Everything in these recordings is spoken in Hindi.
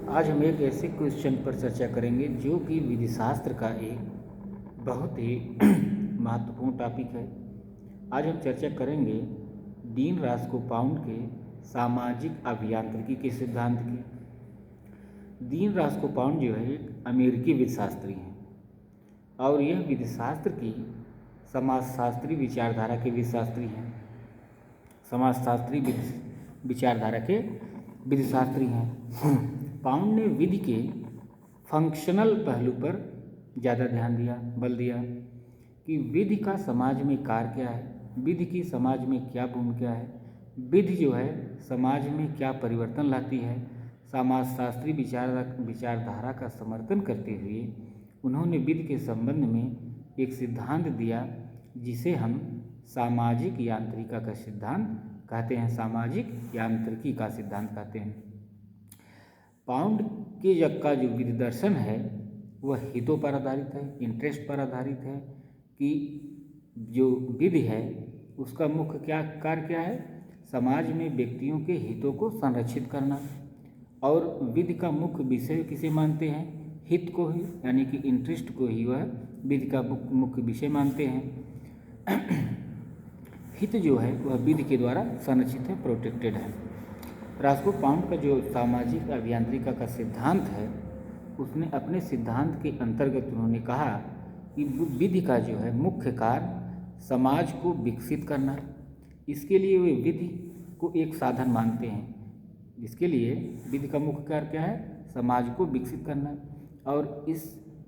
आज हम एक ऐसे क्वेश्चन पर चर्चा करेंगे जो कि विधिशास्त्र का एक बहुत ही महत्वपूर्ण टॉपिक है। आज हम चर्चा करेंगे डीन रास्कोपाउंड के सामाजिक अभियांत्रिकी के सिद्धांत की। डीन रास्कोपाउंड जो है एक अमेरिकी विधिशास्त्री हैं और यह विधिशास्त्र की समाजशास्त्री विचारधारा के विधिशास्त्री हैं। समाजशास्त्री विचारधारा के विधिशास्त्री हैं। पाउंड ने विधि के फंक्शनल पहलू पर ज़्यादा बल दिया कि विधि का समाज में कार्य क्या है, विधि की समाज में क्या भूमिका है, विधि जो है समाज में क्या परिवर्तन लाती है। समाजशास्त्री विचारधारा का समर्थन करते हुए उन्होंने विधि के संबंध में एक सिद्धांत दिया जिसे हम सामाजिक यांत्रिका का सिद्धांत कहते हैं। सामाजिक यांत्रिकी का सिद्धांत कहते हैं। पाउंड के जग का जो विधि दर्शन है वह हितों पर आधारित है, इंटरेस्ट पर आधारित है कि जो विधि है उसका मुख्य कार्य क्या है, समाज में व्यक्तियों के हितों को संरक्षित करना। और विधि का मुख्य विषय किसे मानते हैं, हित को ही, यानी कि इंटरेस्ट को ही वह विधि का मुख्य विषय मानते हैं। हित जो है वह विधि के द्वारा संरक्षित है, प्रोटेक्टेड है। रास्कोपाउंड का जो सामाजिक अभियांत्रिका का सिद्धांत है उसने अपने सिद्धांत के अंतर्गत उन्होंने कहा कि विधि का जो है मुख्य कार्य समाज को विकसित करना। इसके लिए वे विधि को एक साधन मानते हैं। इसके लिए विधि का मुख्य कार्य क्या है, समाज को विकसित करना। और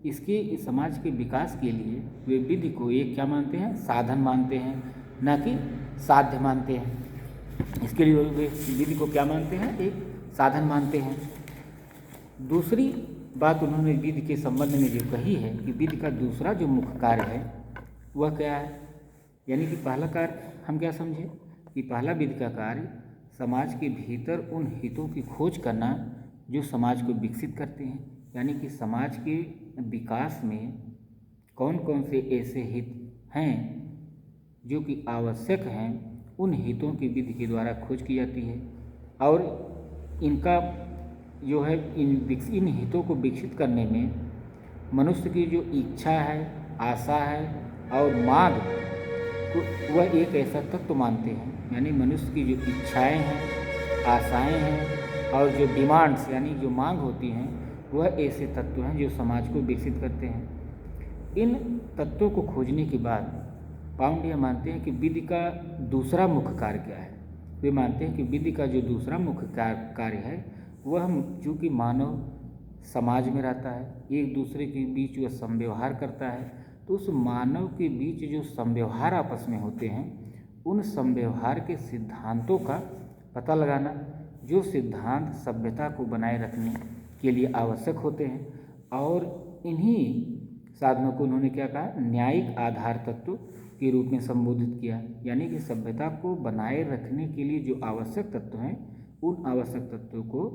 इसके समाज के विकास के लिए वे विधि को एक क्या मानते हैं, साधन मानते हैं, न कि साध्य मानते हैं। इसके लिए वे विधि को क्या मानते हैं, एक साधन मानते हैं। दूसरी बात उन्होंने विधि के संबंध में जो कही है कि विधि का दूसरा जो मुख्य कार्य है वह क्या है, यानी कि पहला कार्य हम क्या समझे कि पहला विधि का कार्य समाज के भीतर उन हितों की खोज करना जो समाज को विकसित करते हैं। यानी कि समाज के विकास में कौन कौन से ऐसे हित हैं जो कि आवश्यक हैं, उन हितों की विधि के द्वारा खोज की जाती है। और इनका जो है इन हितों को विकसित करने में मनुष्य की जो इच्छा है, आशा है और मांग को वह एक ऐसा तत्व मानते हैं। यानी मनुष्य की जो इच्छाएं हैं, आशाएं हैं और जो डिमांड्स यानी जो मांग होती हैं वह ऐसे तत्व हैं जो समाज को विकसित करते हैं। इन तत्वों को खोजने के बाद पाउंड यह मानते हैं कि विधि का दूसरा मुख्य कार्य क्या है। वे मानते हैं कि विधि का जो दूसरा मुख्य कार्य है वह चूँकि मानव समाज में रहता है, एक दूसरे के बीच वह संव्यवहार करता है, तो उस मानव के बीच जो संव्यवहार आपस में होते हैं उन संव्यवहार के सिद्धांतों का पता लगाना, जो सिद्धांत सभ्यता को बनाए रखने के लिए आवश्यक होते हैं। और इन्हीं साधनों को उन्होंने क्या कहा, न्यायिक आधार तत्व के रूप में संबोधित किया। यानी कि सभ्यता को बनाए रखने के लिए जो आवश्यक तत्व हैं उन आवश्यक तत्वों को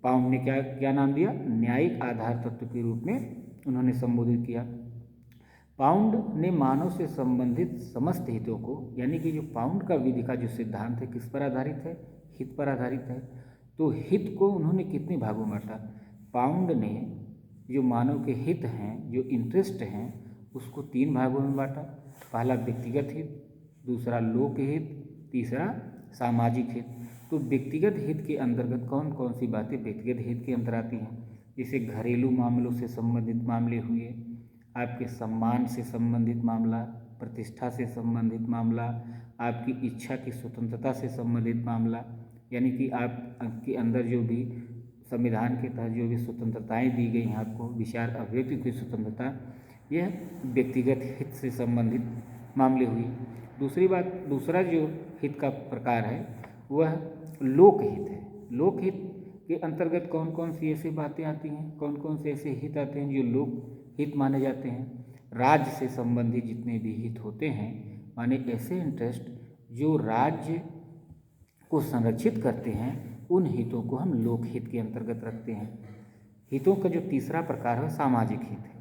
पाउंड ने क्या नाम दिया, न्यायिक आधार तत्व के रूप में उन्होंने संबोधित किया। पाउंड ने मानव से संबंधित समस्त हितों को, यानी कि जो पाउंड का विधि का जो सिद्धांत है किस पर आधारित है, हित पर आधारित है। तो हित को उन्होंने कितने भागों में बांटा, पाउंड ने जो मानव के हित हैं, जो इंटरेस्ट हैं, उसको 3 भागों में बांटा। पहला व्यक्तिगत हित, दूसरा लोक हित, तीसरा सामाजिक हित। तो व्यक्तिगत हित के अंतर्गत कौन कौन सी बातें व्यक्तिगत हित के अंदर आती हैं, जैसे घरेलू मामलों से संबंधित मामले हुए, आपके सम्मान से संबंधित मामला, प्रतिष्ठा से संबंधित मामला, आपकी इच्छा की स्वतंत्रता से संबंधित मामला। यानी कि आपके अंदर जो भी संविधान के तहत जो भी स्वतंत्रताएं दी गई हैं आपको, विचार अभिव्यक्ति की स्वतंत्रता, यह व्यक्तिगत हित से संबंधित मामले हुई। दूसरा जो हित का प्रकार है वह लोकहित है। लोकहित के अंतर्गत कौन कौन सी ऐसी बातें आती हैं, कौन कौन से ऐसे हित आते हैं जो लोकहित माने जाते हैं। राज्य से संबंधित जितने भी हित होते हैं, माने ऐसे इंटरेस्ट जो राज्य को संरक्षित करते हैं, उन हितों को हम लोकहित के अंतर्गत रखते हैं। हितों का जो तीसरा प्रकार है सामाजिक हित है।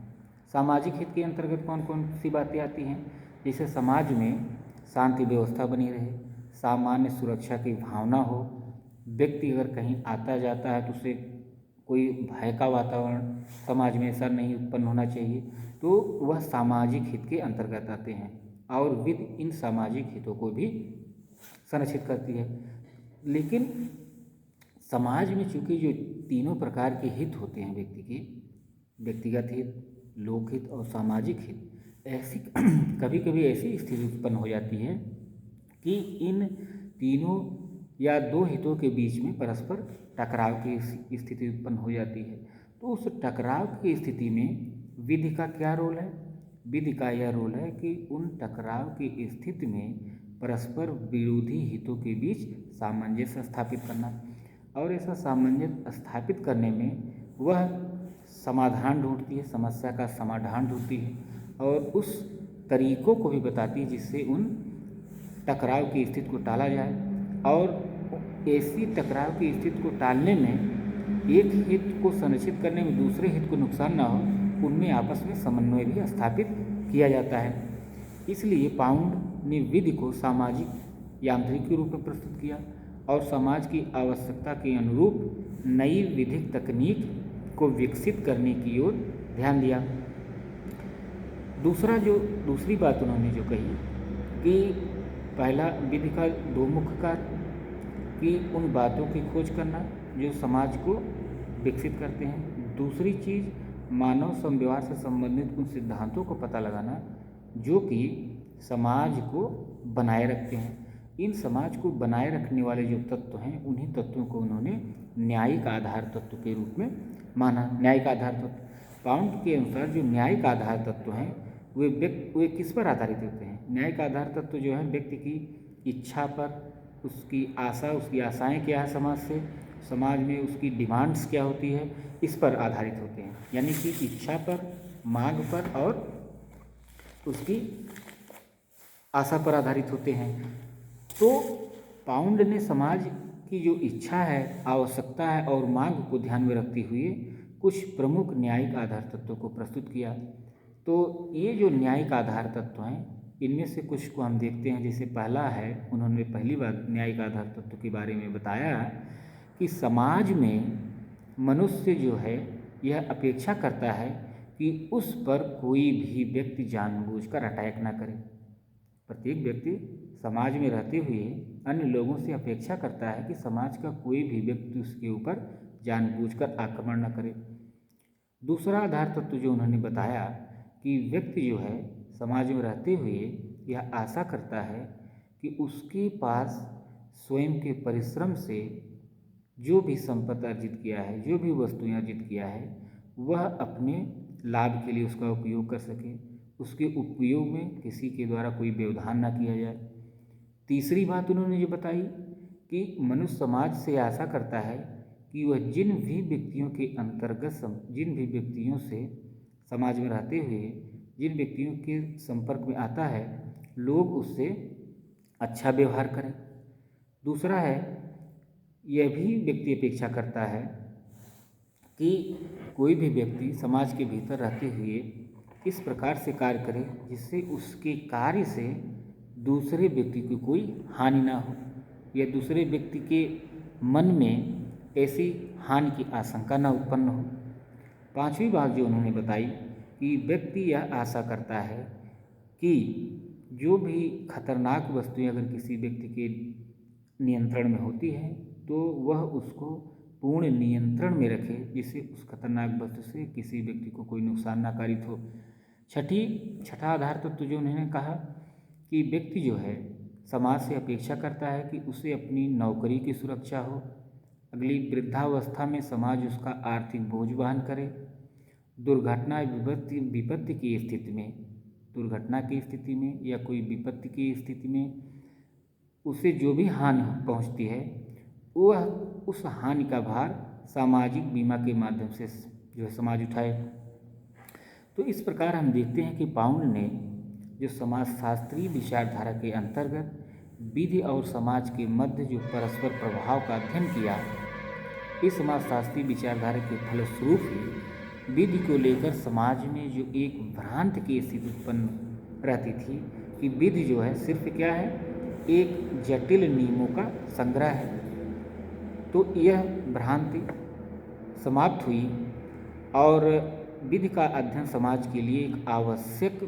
सामाजिक हित के अंतर्गत कौन कौन सी बातें आती हैं, जैसे समाज में शांति व्यवस्था बनी रहे, सामान्य सुरक्षा की भावना हो, व्यक्ति अगर कहीं आता जाता है तो उसे कोई भय का वातावरण समाज में ऐसा नहीं उत्पन्न होना चाहिए, तो वह सामाजिक हित के अंतर्गत आते हैं और विधि इन सामाजिक हितों को भी संरक्षित करती है। लेकिन समाज में चूंकि जो तीनों प्रकार के हित होते हैं व्यक्ति के, व्यक्तिगत हित, लोकहित और सामाजिक हित, ऐसी कभी कभी ऐसी स्थिति उत्पन्न हो जाती है कि इन तीनों या दो हितों के बीच में परस्पर टकराव की स्थिति उत्पन्न हो जाती है। तो उस टकराव की स्थिति में विधि का क्या रोल है? विधि का यह रोल है कि उन टकराव की स्थिति में परस्पर विरोधी हितों के बीच सामंजस्य स्थापित करना, और ऐसा सामंजस्य स्थापित करने में वह समाधान ढूंढती है, समस्या का समाधान ढूंढती है और उस तरीकों को भी बताती है जिससे उन टकराव की स्थिति को टाला जाए। और ऐसी टकराव की स्थिति को टालने में, एक हित को संरक्षित करने में दूसरे हित को नुकसान ना हो, उनमें आपस में समन्वय भी स्थापित किया जाता है। इसलिए पाउंड ने विधि को सामाजिक यांत्रिक के रूप में प्रस्तुत किया और समाज की आवश्यकता के अनुरूप नई विधिक तकनीक को विकसित करने की ओर ध्यान दिया। दूसरी बात उन्होंने जो कही कि पहला विधि का दो मुख्य कार्य कि उन बातों की खोज करना जो समाज को विकसित करते हैं। दूसरी चीज़ मानव संव्यवहार से संबंधित उन सिद्धांतों को पता लगाना जो कि समाज को बनाए रखते हैं। इन समाज को बनाए रखने वाले जो तत्व हैं, उन्हीं तत्वों को उन्होंने न्यायिक आधार तत्व के रूप में माना। न्यायिक आधार तत्व पाउंड के अनुसार जो न्यायिक आधार तत्व हैं वे किस पर आधारित होते हैं? न्यायिक आधार तत्व जो है व्यक्ति की इच्छा पर, उसकी आशाएं क्या है समाज से, समाज में उसकी डिमांड्स क्या होती है, इस पर आधारित होते हैं। यानी कि इच्छा पर, मांग पर और उसकी आशा पर आधारित होते हैं। तो पाउंड ने समाज की जो इच्छा है, आवश्यकता है और मांग को ध्यान में रखते हुए कुछ प्रमुख न्यायिक आधार तत्वों को प्रस्तुत किया। तो ये जो न्यायिक आधार तत्व हैं, इनमें से कुछ को हम देखते हैं। जैसे पहला है, उन्होंने पहली बार न्यायिक आधार तत्व के बारे में बताया कि समाज में मनुष्य जो है यह अपेक्षा करता है कि उस पर कोई भी व्यक्ति जानबूझकर अटैक ना करे। प्रत्येक व्यक्ति समाज में रहते हुए अन्य लोगों से अपेक्षा करता है कि समाज का कोई भी व्यक्ति उसके ऊपर जानबूझकर आक्रमण न करे। दूसरा आधार तत्व जो उन्होंने बताया कि व्यक्ति जो है समाज में रहते हुए यह आशा करता है कि उसके पास स्वयं के परिश्रम से जो भी संपत्ति अर्जित किया है, जो भी वस्तुएं अर्जित किया है, वह अपने लाभ के लिए उसका उपयोग कर सके, उसके उपयोग में किसी के द्वारा कोई व्यवधान ना किया जाए। तीसरी बात उन्होंने जो बताई कि मनुष्य समाज से आशा करता है कि वह जिन भी व्यक्तियों से समाज में रहते हुए जिन व्यक्तियों के संपर्क में आता है, लोग उससे अच्छा व्यवहार करें। दूसरा है, यह भी व्यक्ति अपेक्षा करता है कि कोई भी व्यक्ति समाज के भीतर रहते हुए इस प्रकार से कार्य करे जिससे उसके कार्य से दूसरे व्यक्ति को कोई हानि ना हो या दूसरे व्यक्ति के मन में ऐसी हानि की आशंका ना उत्पन्न हो। पांचवी बात जो उन्होंने बताई कि व्यक्ति यह आशा करता है कि जो भी खतरनाक वस्तुएं अगर किसी व्यक्ति के नियंत्रण में होती है तो वह उसको पूर्ण नियंत्रण में रखे, जिससे उस खतरनाक वस्तु से किसी व्यक्ति को कोई नुकसान ना कारित हो। छठा आधार तत्व जो उन्होंने कहा कि व्यक्ति जो है समाज से अपेक्षा करता है कि उसे अपनी नौकरी की सुरक्षा हो, अगली वृद्धावस्था में समाज उसका आर्थिक बोझ वहन करे, दुर्घटना विपत्ति की स्थिति में, दुर्घटना की स्थिति में या कोई विपत्ति की स्थिति में उसे जो भी हानि पहुंचती है वह उस हानि का भार सामाजिक बीमा के माध्यम से जो है समाज उठाए। तो इस प्रकार हम देखते हैं कि पाउंड ने जो समाजशास्त्रीय विचारधारा के अंतर्गत विधि और समाज के मध्य जो परस्पर प्रभाव का अध्ययन किया, इस समाजशास्त्रीय विचारधारा के फलस्वरूप ही विधि को लेकर समाज में जो एक भ्रांति की स्थिति उत्पन्न रहती थी कि विधि जो है सिर्फ क्या है, एक जटिल नियमों का संग्रह है। तो यह भ्रांति समाप्त हुई और विधि का अध्ययन समाज के लिए एक आवश्यक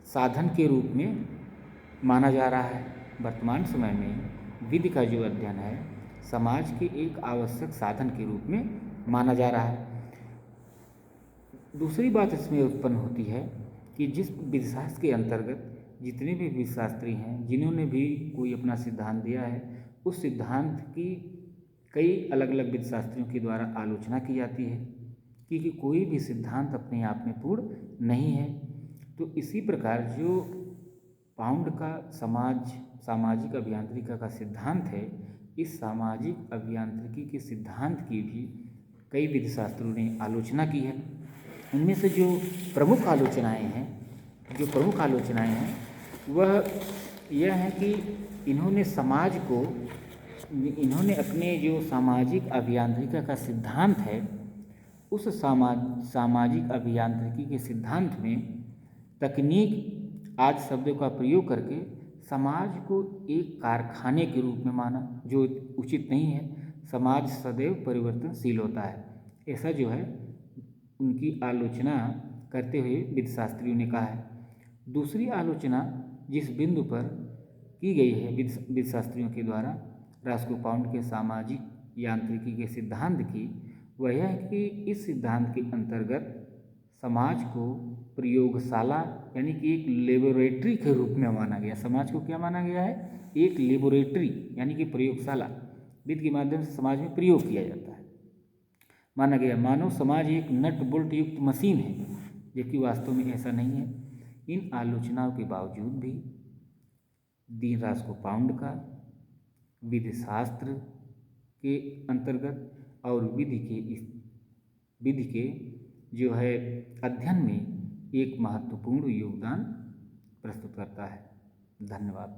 साधन के रूप में माना जा रहा है। वर्तमान समय में विधि का जो अध्ययन है समाज के एक आवश्यक साधन के रूप में माना जा रहा है। दूसरी बात इसमें उत्पन्न होती है कि जिस विधिशास्त्र के अंतर्गत जितने भी विधिशास्त्री हैं जिन्होंने भी कोई अपना सिद्धांत दिया है उस सिद्धांत की कई अलग अलग विधिशास्त्रियों के द्वारा आलोचना की जाती है, क्योंकि कोई भी सिद्धांत अपने आप में पूर्ण नहीं है। तो इसी प्रकार जो पाउंड का सामाजिक अभियांत्रिकी का सिद्धांत है, इस सामाजिक अभियांत्रिकी के सिद्धांत की भी कई विधिशास्त्रों ने आलोचना की है। उनमें से जो प्रमुख आलोचनाएं हैं वह यह है कि इन्होंने अपने जो सामाजिक अभियांत्रिकी का सिद्धांत है उस सामाजिक अभियांत्रिकी के सिद्धांत में तकनीक आदि शब्दों का प्रयोग करके समाज को एक कारखाने के रूप में माना, जो उचित नहीं है। समाज सदैव परिवर्तनशील होता है, ऐसा जो है उनकी आलोचना करते हुए विधिशास्त्रियों ने कहा है। दूसरी आलोचना जिस बिंदु पर की गई है विधिशास्त्रियों के द्वारा रास्को पाउंड के सामाजिक यांत्रिकी के सिद्धांत की, वह यह है कि इस सिद्धांत के अंतर्गत समाज को प्रयोगशाला यानी कि एक लेबोरेटरी के रूप में माना गया। समाज को क्या माना गया है? एक लेबोरेटरी यानी कि प्रयोगशाला, विधि के माध्यम से समाज में प्रयोग किया जाता है माना गया। मानव समाज एक नट बोल्ट युक्त मशीन है, जबकि वास्तव में ऐसा नहीं है। इन आलोचनाओं के बावजूद भी दीन रास्को पाउंड का विधिशास्त्र के अंतर्गत और विधि के जो है अध्ययन में एक महत्वपूर्ण योगदान प्रस्तुत करता है। धन्यवाद।